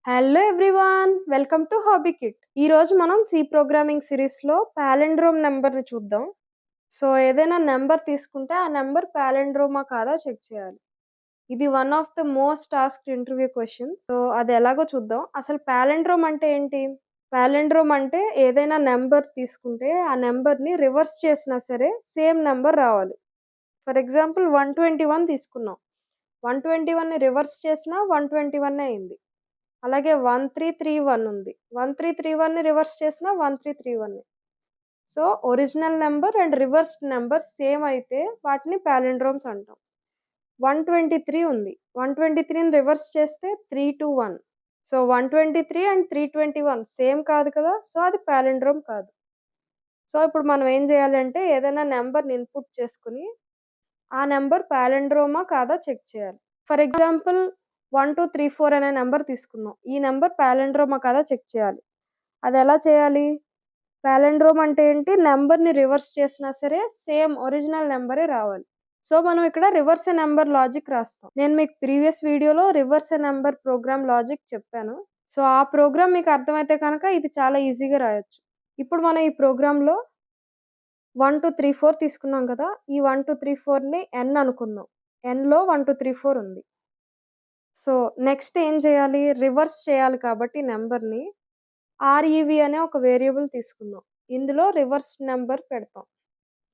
Hello everyone! Welcome to hobby kit. ఈరోజు మనం C programming సిరీస్‌లో పాలిండ్రోమ్ నంబర్‌ని చూద్దాం. సో, ఏదైనా నంబర్ తీసుకుంటే ఆ నంబర్ పాలిండ్రోమా కాదా చెక్ చేయాలి. ఇది one of the most asked interview question. So, అది ఎలాగో చూద్దాం. అసలు పాలిండ్రోమ్ అంటే ఏంటి? పాలిండ్రోమ్ అంటే ఏదైనా నంబర్ తీసుకుంటే ఆ నంబర్‌ని రివర్స్ చేసినా సరే సేమ్ నంబర్ రావాలి. ఫర్ ఎగ్జాంపుల్ 121 తీసుకున్నాం. 121ని రివర్స్ చేసినా 121 అయింది. అలాగే 1331 ఉంది. 1331ని రివర్స్ చేసినా 1331. So, original number and reversed number same అయితే వాటిని పాలిండ్రోమ్స్ అంటాం. 123 ఉంది. 123ని రివర్స్ చేస్తే 321. సో, 123 అండ్ 321 సేమ్ కాదు కదా! సో, అది పాలిండ్రోమ్ కాదు. సో, ఇప్పుడు మనం ఏం చేయాలంటే ఏదైనా నంబర్‌ని ఇన్‌పుట్ చేసుకొని ఆ నంబర్ పాలిండ్రోమా కాదా చెక్ చేయాలి. ఫర్ ఎగ్జాంపుల్ 1234 అనే నంబర్ తీసుకుందాం. ఈ నంబర్ పాలిండ్రోమా కాదా చెక్ చేయాలి. అదెలా చేయాలి? పాలిండ్రోమ్ అంటే ఏంటి? నంబర్‌ని రివర్స్ చేసినా సరే సేమ్ ఒరిజినల్ నంబరే రావాలి. సో, మనం ఇక్కడ రివర్స్ ఎ నంబర్ లాజిక్ రాస్తాం. నేను మీకు ప్రీవియస్ వీడియోలో reverse a number program logic చెప్పాను. సో, ఆ ప్రోగ్రామ్ మీకు అర్థమైతే కనుక ఇది చాలా ఈజీగా రాయొచ్చు. ఇప్పుడు మనం ఈ ప్రోగ్రామ్‌లో 1, 2, 3, 4 తీసుకున్నాం కదా! ఈ 1, 2, 3, 4ని n అనుకుందాం. nలో 1, 2, 3, 4 ఉంది. సో, నెక్స్ట్ ఏం చేయాలి? రివర్స్ చేయాలి కాబట్టి నంబర్‌ని ఆర్‌ఈవీ అనే ఒక వేరియబుల్ తీసుకుందాం. ఇందులో రివర్స్ నంబర్ పెడతాం.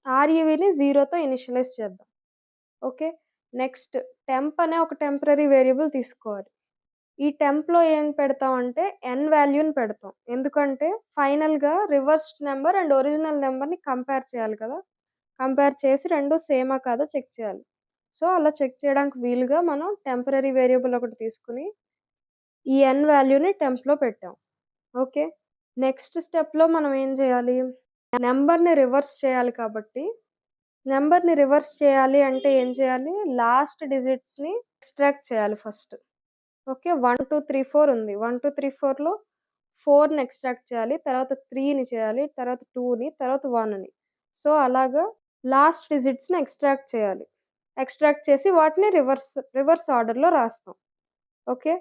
ఆర్‌ఈవీని 0తో ఇనిషియలైజ్ చేద్దాం. ఓకే. నెక్స్ట్ టెంప్ అనే ఒక టెంపరరీ వేరియబుల్ తీసుకోవాలి. ఈ టెంప్‌లో ఏం పెడతామంటే n వాల్యూని పెడతాం. ఎందుకంటే ఫైనల్‌గా రివర్స్డ్ నంబర్ అండ్ ఒరిజినల్ నంబర్‌ని కంపేర్ చేయాలి కదా! కంపేర్ చేసి 2 సేమా కాదో చెక్ చేయాలి. సో, అలా చెక్ చేయడానికి వీలుగా మనం టెంపరరీ వేరియబుల్ ఒకటి తీసుకొని ఈ n వాల్యూని టెంప్‌లో పెట్టాం. ఓకే. నెక్స్ట్ స్టెప్‌లో మనం ఏం చేయాలి? నంబర్‌ని రివర్స్ చేయాలి కాబట్టి, నంబర్‌ని రివర్స్ చేయాలి అంటే ఏం చేయాలి? లాస్ట్ డిజిట్స్‌ని ఎక్స్ట్రాక్ట్ చేయాలి ఫస్ట్. ఓకే. 1, 2, 3, 4 ఉంది. 1, 2, 3, 4లో 4ని ఎక్స్ట్రాక్ట్ చేయాలి. తర్వాత 3ని చేయాలి. తర్వాత 2ని, తర్వాత 1ని. సో, అలాగా లాస్ట్ డిజిట్స్‌ని ఎక్స్ట్రాక్ట్ చేయాలి. ఎక్స్ట్రాక్ట్ చేసి వాటిని రివర్స్ ఆర్డర్‌లో రాస్తాం. Okay.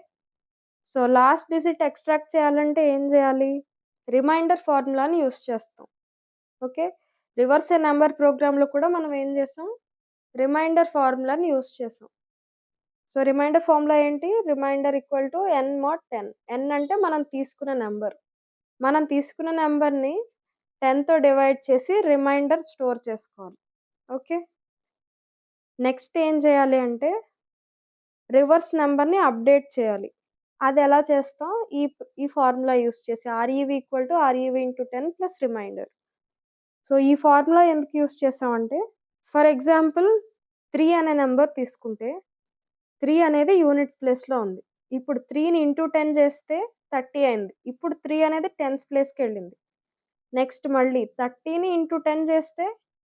So, last digit extract చేయాలంటే ఏం చేయాలి? రిమైండర్ ఫార్ములాని యూజ్ చేస్తాం. ఓకే. రివర్స్ ఎ నంబర్ ప్రోగ్రామ్‌లో కూడా మనం ఏం చేసాం? రిమైండర్ ఫార్ములాని యూజ్ చేసాం. సో, రిమైండర్ ఫార్ములా ఏంటి? Remainder equal to n mod 10. n అంటే మనం తీసుకున్న నంబర్. మనం తీసుకున్న నంబర్‌ని 10తో డివైడ్ చేసి రిమైండర్ స్టోర్ చేసుకోవాలి. ఓకే. నెక్స్ట్ ఏం చేయాలి అంటే రివర్స్ నంబర్‌ని అప్డేట్ చేయాలి. అదెలా చేస్తాం? ఈ ఫార్ములా యూజ్ చేసి REV equal to REV into 10 plus remainder. So, ఈ ఫార్ములా ఎందుకు యూజ్ చేసామంటే ఫర్ ఎగ్జాంపుల్ 3 అనే నంబర్ తీసుకుంటే 3 అనేది యూనిట్స్ ప్లేస్‌లో ఉంది. ఇప్పుడు 3ని ఇంటూ 10 చేస్తే 30 అయింది. ఇప్పుడు 3 అనేది టెన్స్ ప్లేస్‌కెళ్ళింది. నెక్స్ట్ మళ్ళీ 30ని ఇంటూ 10 చేస్తే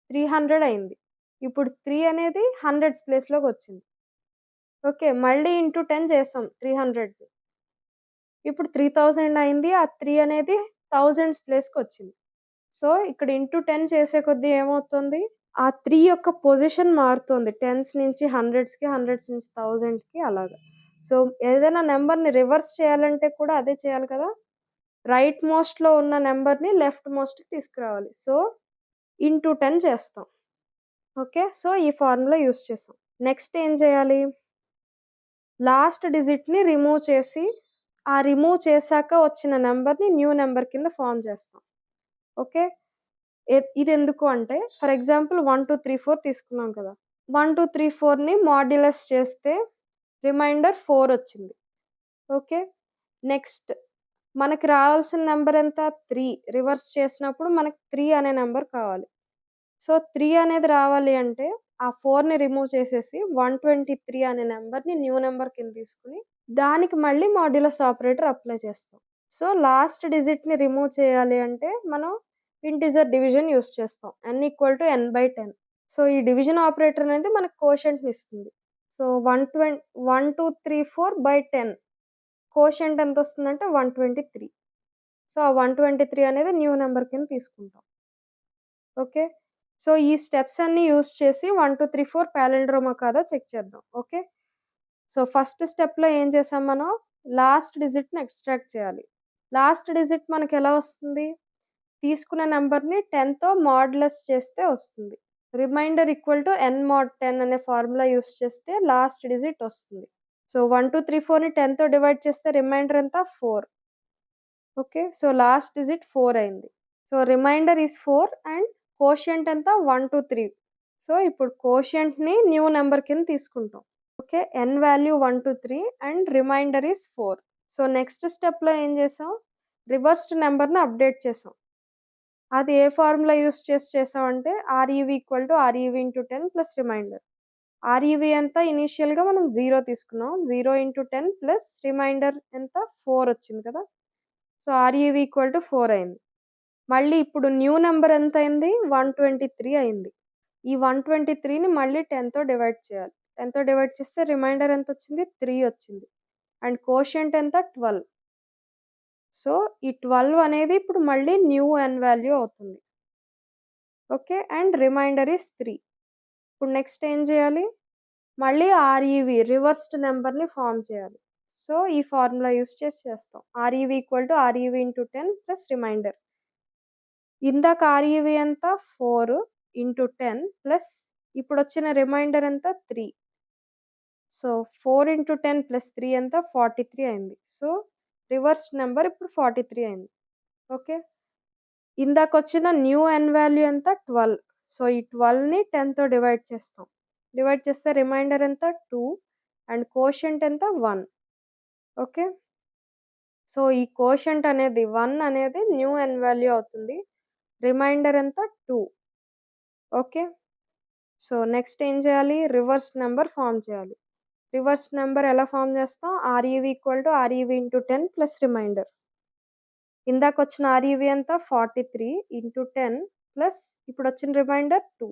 300 అయింది. ఇప్పుడు 3 అనేది హండ్రెడ్స్ ప్లేస్‌లోకొచ్చింది. ఓకే. మళ్ళీ ఇంటూ 10 చేసాం 300ని. ఇప్పుడు 3000 అయింది. ఆ 3 అనేది థౌసండ్స్ ప్లేస్‌కొచ్చింది. సో, ఇక్కడ ఇంటూ 10 చేసే కొద్దీ ఏమవుతుంది? ఆ 3 యొక్క పొజిషన్ మారుతుంది. టెన్స్ నుంచి హండ్రెడ్స్‌కి, హండ్రెడ్స్ నుంచి థౌసండ్స్‌కి అలాగా. సో, ఏదైనా నంబర్‌ని రివర్స్ చేయాలంటే కూడా అదే చేయాలి కదా! రైట్ మోస్ట్‌లో ఉన్న నంబర్‌ని లెఫ్ట్ మోస్ట్‌కి తీసుకురావాలి. సో, ఇంటూ 10 చేస్తాం. ఓకే. సో, ఈ ఫార్ములా యూజ్ చేసాం. నెక్స్ట్ ఏం చేయాలి? లాస్ట్ డిజిట్‌ని రిమూవ్ చేసి, ఆ రిమూవ్ చేశాక వచ్చిన నంబర్‌ని న్యూ నంబర్ కింద ఫార్మ్ చేస్తాం. ఓకే. ఇదెందుకు అంటే ఫర్ ఎగ్జాంపుల్ 1, 2, 3, 4 తీసుకున్నాం కదా! 1, 2, 3, 4ని మాడ్యులస్ చేస్తే రిమైండర్ 4 వచ్చింది. ఓకే. నెక్స్ట్ మనకి రావాల్సిన నంబర్ ఎంత? 3 రివర్స్ చేసినప్పుడు మనకి 3 అనే నంబర్ కావాలి. సో, 3 అనేది రావాలి అంటే ఆ 4ని రిమూవ్ చేసేసి 123 అనే నంబర్‌ని న్యూ నంబర్ కింద తీసుకొని దానికి మళ్ళీ మాడ్యులస్ ఆపరేటర్ అప్లై చేస్తాం. సో, లాస్ట్ డిజిట్‌ని రిమూవ్ చేయాలి అంటే మనం ఇంటిజర్ డివిజన్ యూజ్ చేస్తాం. n=n/10. సో, ఈ డివిజన్ ఆపరేటర్ అనేది మనకు కోషెంట్‌ని ఇస్తుంది. So, 1234/10 quotient ఎంతొస్తుందంటే 123. సో, ఆ 123 అనేది న్యూ నంబర్ కింద తీసుకుంటాం. ఓకే. సో, ఈ స్టెప్స్ అన్నీ యూజ్ చేసి 1, 2, 3, 4 పాలిండ్రోమా కాదా చెక్ చేద్దాం. ఓకే. సో, ఫస్ట్ స్టెప్‌లో ఏం చేసాం మనం? లాస్ట్ డిజిట్‌ని ఎక్స్ట్రాక్ట్ చేయాలి. లాస్ట్ డిజిట్ మనకెలా వస్తుంది? తీసుకున్న నంబర్‌ని 10తో మాడ్యులస్ చేస్తే వస్తుంది. Remainder equal to n mod 10 అనే ఫార్ములా యూజ్ చేస్తే లాస్ట్ డిజిట్ వస్తుంది. సో, 1, 2, 3, 4ని 10తో డివైడ్ చేస్తే రిమైండర్ ఎంత? 4. ఓకే. సో, లాస్ట్ డిజిట్ 4 అయింది. So, remainder is 4 and quotient ఎంత? 1, 2, 3. సో, ఇప్పుడు కోషియంట్‌ని న్యూ నంబర్ కింద తీసుకుంటాం. Okay. n value 1, 2, 3 and remainder is 4. So, next స్టెప్‌లో ఏం చేసాం? రివర్స్డ్ నంబర్‌ని అప్డేట్ చేసాం. అది ఏ ఫార్ములా యూజ్ చేసి చేసామంటే REV equal to REV into 10 plus remainder. REV ఎంత? ఇనీషియల్‌గా మనం 0 తీసుకున్నాం. 0 ఇంటూ 10 ప్లస్ రిమైండర్ ఎంత? 4 వచ్చింది కదా! సో, REV ఈక్వల్ టు 4 అయింది. మళ్ళీ ఇప్పుడు న్యూ నంబర్ ఎంతయింది? 123 అయింది. ఈ 123ని మళ్ళీ 10తో డివైడ్ చేయాలి. 10తో డివైడ్ చేస్తే రిమైండర్ ఎంతొచ్చింది? 3 వచ్చింది. అండ్ కోషియంట్ ఎంత? 12. సో, ఈ 12 అనేది ఇప్పుడు మళ్ళీ న్యూ n వాల్యూ అవుతుంది. ఓకే. And remainder is 3. ఇప్పుడు నెక్స్ట్ ఏం చేయాలి? మళ్ళీ REV రివర్స్డ్ నంబర్‌ని ఫార్మ్ చేయాలి. సో, ఈ ఫార్ములా యూజ్ చేసి చేస్తాం. REV equal to REV into 10 plus reminder. ఇందాక REV ఎంత? 4 ఇంటూ 10 ప్లస్ ఇప్పుడొచ్చిన రిమైండర్ ఎంత? 3. సో, 4 ఇంటూ 10 ప్లస్ 3 ఎంత? 43 అయింది. సో, రివర్స్డ్ నంబర్ ఇప్పుడు 43 అయింది. ఓకే. ఇందాకొచ్చిన న్యూ n వాల్యూ ఎంత? 12. సో, ఈ 12ని 10తో డివైడ్ చేస్తాం. డివైడ్ చేస్తే రిమైండర్ ఎంత? 2 అండ్ కోషియంట్ ఎంత? 1. ఓకే. సో, ఈ కోషియంట్ అనేది 1 అనేది న్యూ n వాల్యూ అవుతుంది. రిమైండర్ ఎంత? 2. ఓకే. సో, నెక్స్ట్ ఏం చేయాలి? రివర్స్ నంబర్ ఫార్మ్ చేయాలి. రివర్స్ నంబర్ ఎలా ఫార్మ్ చేస్తాం? REV equal to REV into 10 plus remainder. ఇందాకొచ్చిన REV ఎంత? 43 ఇంటూ 10 ప్లస్ ఇప్పుడొచ్చిన రిమైండర్ 2.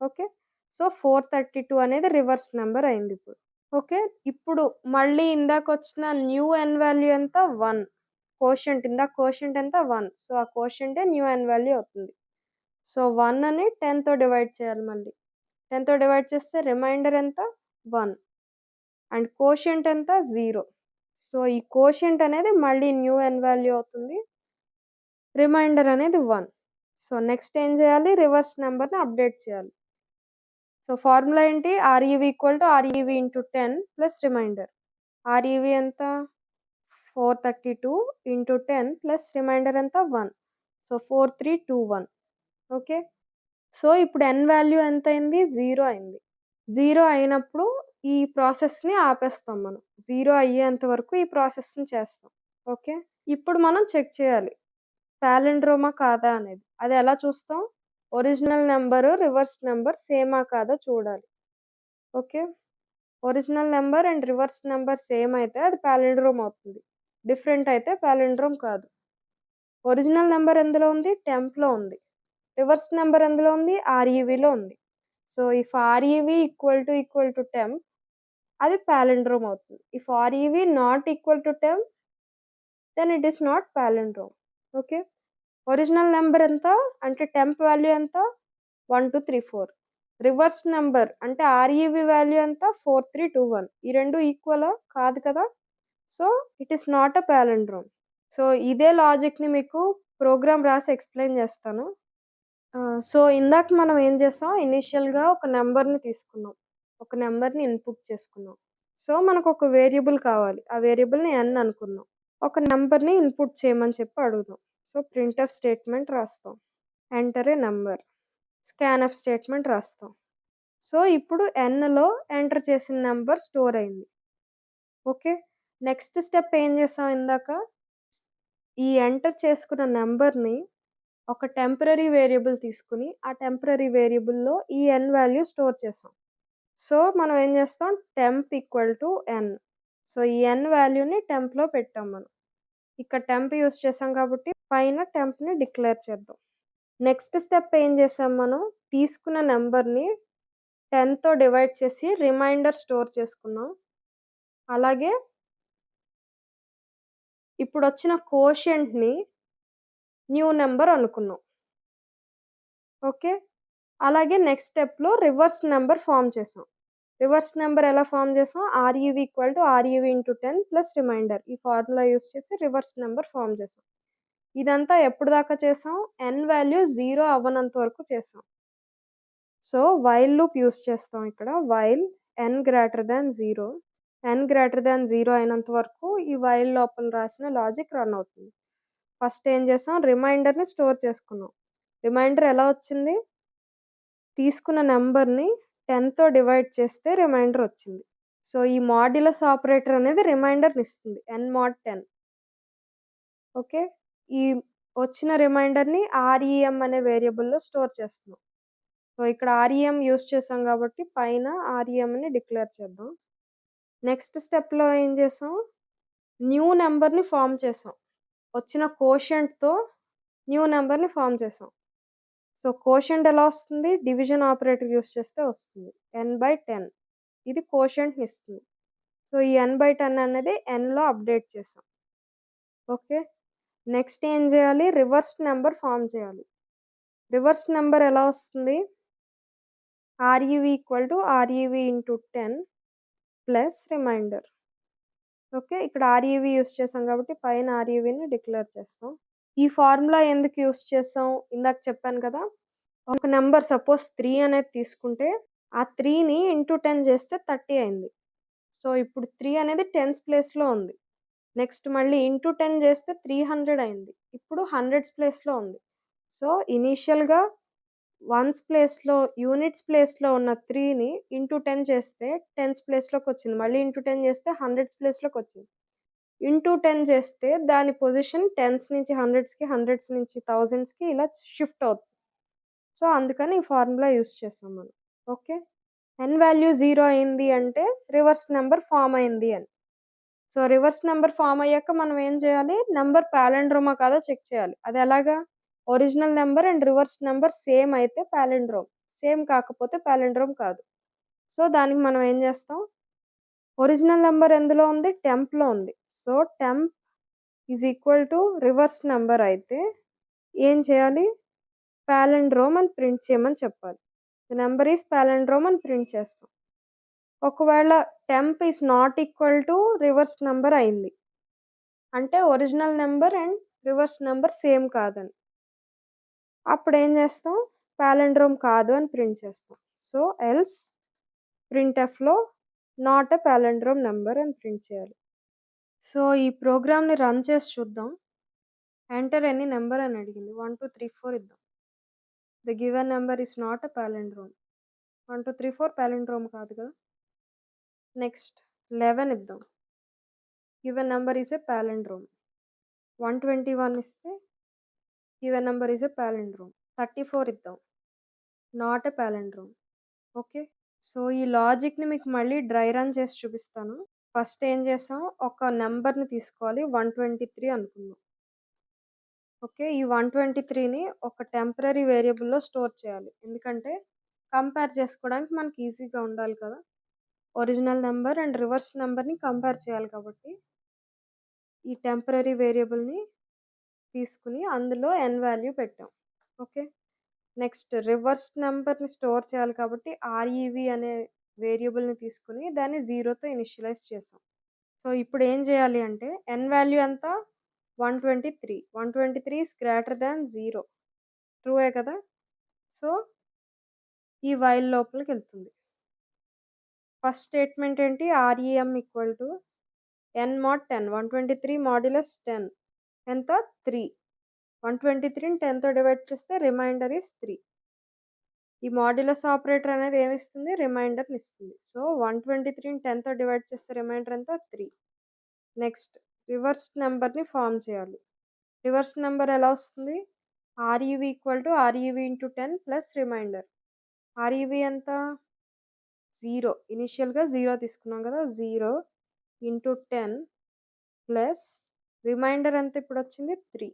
ఓకే. సో, 432 అనేది రివర్స్ నంబర్ అయిందిప్పుడు. ఓకే. ఇప్పుడు మళ్ళీ ఇందాకొచ్చిన న్యూ n వాల్యూ ఎంత? 1. కోషియంట్ ఇందాక కోషియంట్ ఎంత? 1. సో, ఆ కోషియంటే న్యూ n వాల్యూ అవుతుంది. సో, 1ని 10తో డివైడ్ చేయాలి మళ్ళీ. 10తో డివైడ్ చేస్తే రిమైండర్ ఎంత? 1. అండ్ కోషియంట్ ఎంత? 0. సో, ఈ కోషియంట్ అనేది మళ్ళీ న్యూ n వాల్యూ అవుతుంది. రిమైండర్ అనేది 1. సో, నెక్స్ట్ ఏం చేయాలి? రివర్స్ నంబర్‌ని అప్డేట్ చేయాలి. సో, ఫార్ములా ఏంటి? REV equal to REV into 10 plus remainder. REV ఎంత? 432 ఇంటూ 10 ప్లస్ రిమైండర్ ఎంత? 1. సో, 4321. ఓకే. సో, ఇప్పుడు n వాల్యూ ఎంతయింది? 0 అయింది. 0 అయినప్పుడు ఈ ప్రాసెస్‌ని ఆపేస్తాం మనం. 0 అయ్యేంత వరకు ఈ ప్రాసెస్‌ని చేస్తాం. ఓకే. ఇప్పుడు మనం చెక్ చేయాలి. పాలిండ్రోమా కాదా అనేది. అదెలా చూస్తాం? ఒరిజినల్ నంబరు, రివర్స్ నంబర్ సేమా కాదా చూడాలి. Okay. Original number and reverse number same అయితే అది పాలిండ్రోమ్ అవుతుంది. డిఫరెంట్ అయితే పాలిండ్రోమ్ కాదు. ఒరిజినల్ నంబర్ ఎందులో ఉంది? టెంప్‌లో ఉంది. రివర్స్ నంబర్ ఎందులో ఉంది? REVలో ఉంది. So, if REV equal to temp అది పాలిండ్రోమ్ అవుతుంది. If REV not equal to temp then it is not palindrome. Okay. Original number ఎంత? అంటే టెంప్ వాల్యూ ఎంత? 1, 2, 3, 4. రివర్స్ నంబర్ అంటే REV వాల్యూ ఎంత? 4, 3, 2, 1. ఈ 2 ఈక్వలా? కాదు కదా! So, it is not a palindrome. So, ఇదే లాజిక్‌ని మీకు ప్రోగ్రామ్ రాసి ఎక్స్‌ప్లెయిన్ చేస్తాను. సో, ఇందాక మనం ఏం చేసాం? ఇనీషియల్‌గా ఒక నంబర్‌ని తీసుకున్నాం. ఒక నంబర్‌ని ఇన్‌పుట్ చేసుకున్నాం. సో, మనకొక వేరియబుల్ కావాలి. ఆ వేరియబుల్‌ని n అనుకుందాం. ఒక నంబర్‌ని ఇన్‌పుట్ చేయమని చెప్పి అడుగుదాం. సో, ప్రింట్‌ఎఫ్ స్టేట్మెంట్ రాస్తాం. Enter a number. Scanf statement రాస్తాం. సో, ఇప్పుడు nలో ఎంటర్ చేసిన నంబర్ స్టోర్ అయింది. ఓకే. నెక్స్ట్ స్టెప్ ఏం చేసాం ఇందాక? ఈ ఎంటర్ చేసుకున్న నంబర్‌ని ఒక టెంపరరీ వేరియబుల్ తీసుకొని, ఆ టెంపరరీ వేరియబుల్‌లో ఈ n వాల్యూ స్టోర్ చేసాం. సో, మనం ఏం చేస్తాం? Temp equal to n. So, ఈ n వాల్యూని టెంప్‌లో పెట్టాం మనం. ఇక్కడ టెంప్ యూజ్ చేసాం కాబట్టి పైన టెంప్‌ని డిక్లేర్ చేద్దాం. నెక్స్ట్ స్టెప్ ఏం చేసాం మనం? తీసుకున్న నంబర్‌ని 10తో డివైడ్ చేసి రిమైండర్ స్టోర్ చేసుకున్నాం. అలాగే ఇప్పుడొచ్చిన కోషియంట్‌ని న్యూ నంబర్ అనుకున్నాం. ఓకే. అలాగే నెక్స్ట్ స్టెప్‌లో రివర్స్ నంబర్ ఫార్మ్ చేసాం. రివర్స్ నెంబర్ ఎలా ఫార్మ్ చేసాం? REV equal to REV into 10 plus remainder. ఈ ఫార్ములా యూజ్ చేసి రివర్స్ నెంబర్ ఫార్మ్ చేసాం. ఇదంతా ఎప్పుడు దాకా చేసాం? n వాల్యూ 0 అవ్వనంత వరకు చేసాం. సో, వైల్ లూప్ యూజ్ చేస్తాం ఇక్కడ. While n greater than 0. n greater than 0 అయినంత వరకు ఈ వైల్ లోపల రాసిన లాజిక్ రన్ అవుతుంది. ఫస్ట్ ఏం చేసాం? రిమైండర్‌ని స్టోర్ చేసుకున్నాం. రిమైండర్ ఎలా వచ్చింది? తీసుకున్న నంబర్‌ని 10తో డివైడ్ చేస్తే రిమైండర్ వచ్చింది. సో, ఈ మాడ్యులస్ ఆపరేటర్ అనేది రిమైండర్‌నిస్తుంది. n mod 10. ఓకే. ఈ వచ్చిన రిమైండర్‌ని REM అనే వేరియబుల్‌లో స్టోర్ చేస్తున్నాం. సో, ఇక్కడ REM యూజ్ చేసాం కాబట్టి పైన REMని డిక్లేర్ చేద్దాం. నెక్స్ట్ స్టెప్‌లో ఏం చేసాం? న్యూ నంబర్‌ని ఫార్మ్ చేసాం. వచ్చిన కోషెంట్‌తో న్యూ నంబర్‌ని ఫార్మ్ చేసాం. సో, కోషెంట్ ఎలా వస్తుంది? డివిజన్ ఆపరేటర్ యూజ్ చేస్తే వస్తుంది. n/10 ఇది కోషెంట్‌నిస్తుంది. సో, ఈ n/10 అనేది nలో అప్డేట్ చేసాం. ఓకే. నెక్స్ట్ ఏం చేయాలి? రివర్స్ నంబర్ ఫార్మ్ చేయాలి. రివర్స్ నంబర్ ఎలా వస్తుంది? REV equal to REV into 10 plus reminder. Okay. ఇక్కడ REV యూజ్ చేసాం కాబట్టి పైన REVని డిక్లేర్ చేస్తాం. ఈ ఫార్ములా ఎందుకు యూజ్ చేసాం? ఇందాక చెప్పాను కదా! ఒక నంబర్ సపోజ్ 3 అనేది తీసుకుంటే, ఆ 3ని ఇంటూ 10 చేస్తే 30 అయింది. సో, ఇప్పుడు 3 అనేది టెన్స్ ప్లేస్‌లో ఉంది. నెక్స్ట్ మళ్ళీ ఇంటూ 10 చేస్తే 300 అయింది. ఇప్పుడు హండ్రెడ్స్ ప్లేస్‌లో ఉంది. సో, ఇనీషియల్‌గా వన్స్ ప్లేస్‌లో, యూనిట్స్ ప్లేస్‌లో ఉన్న 3ని ఇంటూ 10 చేస్తే టెన్స్ ప్లేస్‌లోకొచ్చింది. మళ్ళీ ఇంటూ 10 చేస్తే హండ్రెడ్స్ ప్లేస్‌లోకొచ్చింది. ఇంటూ 10 చేస్తే దాని పొజిషన్ టెన్స్ నుంచి హండ్రెడ్స్‌కి, హండ్రెడ్స్ నుంచి థౌసండ్స్‌కి ఇలా షిఫ్ట్ అవుతుంది. సో, అందుకని ఈ ఫార్ములా యూజ్ చేసాం మనం. ఓకే. n వాల్యూ 0 అయింది అంటే రివర్స్ నంబర్ ఫార్మ్ అయింది అని. సో, రివర్స్ నంబర్ ఫార్మ్ అయ్యాక మనం ఏం చేయాలి? నంబర్ పాలిండ్రోమా కాదో చెక్ చేయాలి. అదెలాగా? Original number and reverse number same అయితే పాలిండ్రోమ్. సేమ్ కాకపోతే పాలిండ్రోమ్ కాదు. సో, దానికి మనం ఏం చేస్తాం? ఒరిజినల్ నంబర్ ఎందులో ఉంది? టెంప్‌లో ఉంది. So, temp is equal to reverse number అయితే ఏం చేయాలి? పాలిండ్రోమ్ అని ప్రింట్ చేయమని చెప్పాలి. ది నంబర్ ఈజ్ పాలిండ్రోమ్ అని ప్రింట్ చేస్తాం. ఒకవేళ temp is not equal to reverse number అయింది. అంటే original number and reverse number same కాదని. అప్పుడేం చేస్తాం? పాలిండ్రోమ్ కాదు అని ప్రింట్ చేస్తాం. సో, ఎల్స్ ప్రింట్ఎఫ్‌లో నాట్ ఎ పాలిండ్రోమ్ నంబర్ అని ప్రింట్ చేయాలి. సో, ఈ ప్రోగ్రామ్‌ని రన్ చేసి చూద్దాం. ఎంటర్ ఎనీ నంబర్ అని అడిగింది. 1, 2, 3, 4 ఇద్దాం. The given number is not a palindrome. 1, 2, 3, 4 palindrome కాదు కదా! నెక్స్ట్ 11 ఇద్దాం. Given number is a palindrome. 121 ఇస్తే given number is a palindrome. 34 ఇద్దాం. Not a palindrome. Okay. So, ఈ లాజిక్‌ని మీకు మళ్ళీ డ్రై రన్ చేసి చూపిస్తాను. ఫస్ట్ ఏం చేసాం? ఒక నంబర్‌ని తీసుకోవాలి. 123 అనుకుందాం. ఓకే. ఈ 123ని ఒక టెంపరరీ వేరియబుల్‌లో స్టోర్ చేయాలి. ఎందుకంటే కంపేర్ చేసుకోవడానికి మనకి ఈజీగా ఉండాలి కదా! ఒరిజినల్ నంబర్ అండ్ రివర్స్ నంబర్‌ని కంపేర్ చేయాలి కాబట్టి, ఈ టెంపరరీ వేరియబుల్‌ని తీసుకొని అందులో n వాల్యూ పెట్టాం. ఓకే. నెక్స్ట్ రివర్స్ నంబర్‌ని స్టోర్ చేయాలి కాబట్టి REV అనే వేరియబుల్‌ని తీసుకొని దాన్ని 0తో ఇనిషియలైజ్ చేసాం. సో, ఇప్పుడు ఏం చేయాలి అంటే n వాల్యూ ఎంత? 123. 123 ఈస్ గ్రేటర్ థాన్ 0. ట్రూయే కదా! సో, ఈ వైల్ లోపలికెళ్తుంది. ఫస్ట్ స్టేట్మెంట్ ఏంటి? REM equal to n mod 10. 123 modulus 10 ఎంత? 3. 123ని 10తో డివైడ్ చేస్తే రిమైండర్ ఈస్ 3. ఈ మాడ్యులస్ ఆపరేటర్ అనేది ఏమిస్తుంది? రిమైండర్‌నిస్తుంది. సో, 123ని 10తో డివైడ్ చేస్తే రిమైండర్ ఎంత? 3. నెక్స్ట్ రివర్స్ నంబర్‌ని ఫార్మ్ చేయాలి. రివర్స్ నంబర్ ఎలా వస్తుంది? REV equal to REV into 10 plus remainder. REV ఎంత? 0. ఇనీషియల్‌గా 0 తీసుకున్నాం కదా! 0 ఇంటూ 10 ప్లస్ రిమైండర్ ఎంత ఇప్పుడొచ్చింది? 3.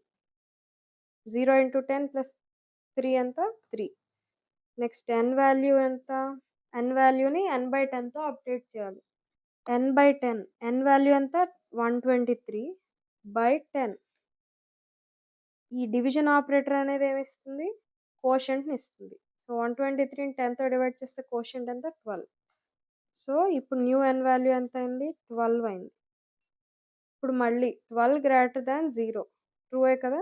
0 ఇంటూ 10 ప్లస్ 3 ఎంత? 3. నెక్స్ట్ n వాల్యూ ఎంత? n వాల్యూని n/10తో అప్డేట్ చేయాలి. n/10 n వాల్యూ ఎంత? 123/10. ఈ డివిజన్ ఆపరేటర్ అనేది ఏమిస్తుంది? కోషెంట్‌నిస్తుంది. సో, 123ని 10తో డివైడ్ చేస్తే కోషెంట్ ఎంత? 12. సో, ఇప్పుడు న్యూ n వాల్యూ ఎంతయింది? 12 అయింది. ఇప్పుడు మళ్ళీ 12 గ్రేటర్ థాన్ 0 ట్రూయే కదా!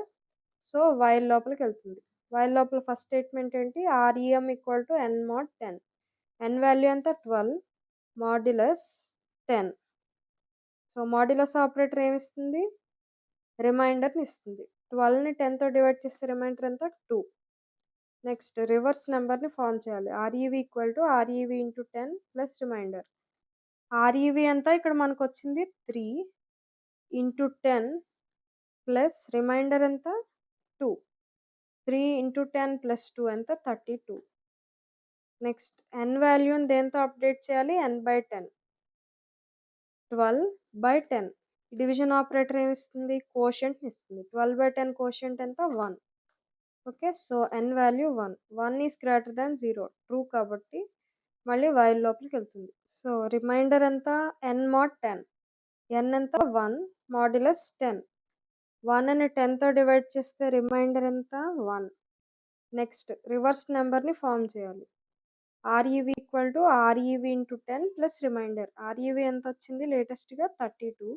సో, వైల్ లోపలికెళ్తుంది. వైల్ లోపల ఫస్ట్ స్టేట్‌మెంట్ ఏంటి? REM equal to n mod 10. n value ఎంత? 12 మాడ్యులస్ 10. సో, మాడ్యులస్ ఆపరేటర్ ఏమిస్తుంది? రిమైండర్‌నిస్తుంది. 12ని 10తో డివైడ్ చేస్తే రిమైండర్ ఎంత? 2. నెక్స్ట్ రివర్స్ నంబర్‌ని ఫార్మ్ చేయాలి. REV equal to REV into 10 plus remainder. REV ఎంత? ఇక్కడ మనకొచ్చింది 3 ఇంటూ 10 ప్లస్ రిమైండర్ ఎంత? 2. 3 ఇంటూ 10 ప్లస్ 2 ఎంత? 32. నెక్స్ట్ n వాల్యూని దేనితో అప్డేట్ చేయాలి? n/10. 12/10. డివిజన్ ఆపరేటర్ ఏమిస్తుంది? కోషియంట్‌నిస్తుంది. 12/10 కోషియంట్ ఎంత? 1. Okay. So, n value 1. 1 is greater than 0 true కాబట్టి మళ్ళీ వైల్ లోపలికెళ్తుంది. సో, రిమైండర్ ఎంత? n mod 10. n ఎంత? 1 మాడ్యులస్ 10. 1ని 10తో డివైడ్ చేస్తే రిమైండర్ ఎంత? 1. నెక్స్ట్ రివర్స్ నంబర్‌ని ఫార్మ్ చేయాలి. REV equal to REV into 10 plus remainder. REV ఎంతొచ్చింది లేటెస్ట్‌గా? 32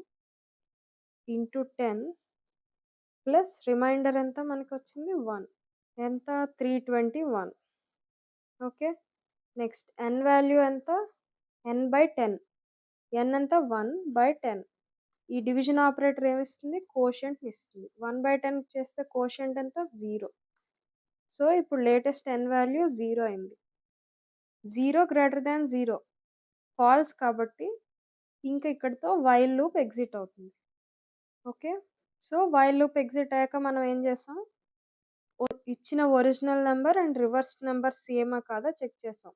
ఇంటూ 10 ప్లస్ రిమైండర్ ఎంత మనకొచ్చింది? 1. ఎంత? 321. ఓకే. నెక్స్ట్ n వాల్యూ ఎంత? n/10. n ఎంత? 1/10. ఈ డివిజన్ ఆపరేటర్ ఏమిస్తుంది? కోషియంట్‌నిస్తుంది. 1/10 చేస్తే కోషియంట్ ఎంత? 0. సో, ఇప్పుడు లేటెస్ట్ n వాల్యూ 0 అయింది. 0 గ్రేటర్ థాన్ 0 ఫాల్స్ కాబట్టి ఇంక ఇక్కడితో వైల్ లూప్ ఎగ్జిట్ అవుతుంది. Okay. So, while loop exit అయ్యాక మనం ఏం చేసాం? ఇచ్చిన original number and reverse number సేమా కాదా చెక్ చేసాం.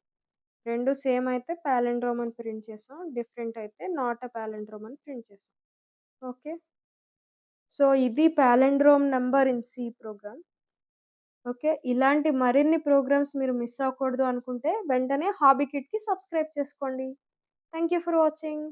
2 సేమ్ అయితే పాలిండ్రోమ్ అని ప్రింట్ చేసాం. డిఫరెంట్ అయితే నాట్ ఎ పాలిండ్రోమ్ అని ప్రింట్ చేసాం. ఓకే. సో, ఇది palindrome number in C program. Okay. ఇలాంటి మరిన్ని ప్రోగ్రామ్స్ మీరు మిస్ అవ్వకూడదు అనుకుంటే వెంటనే హాబీ కిడ్‌కి సబ్స్క్రైబ్ చేసుకోండి. Thank you for watching.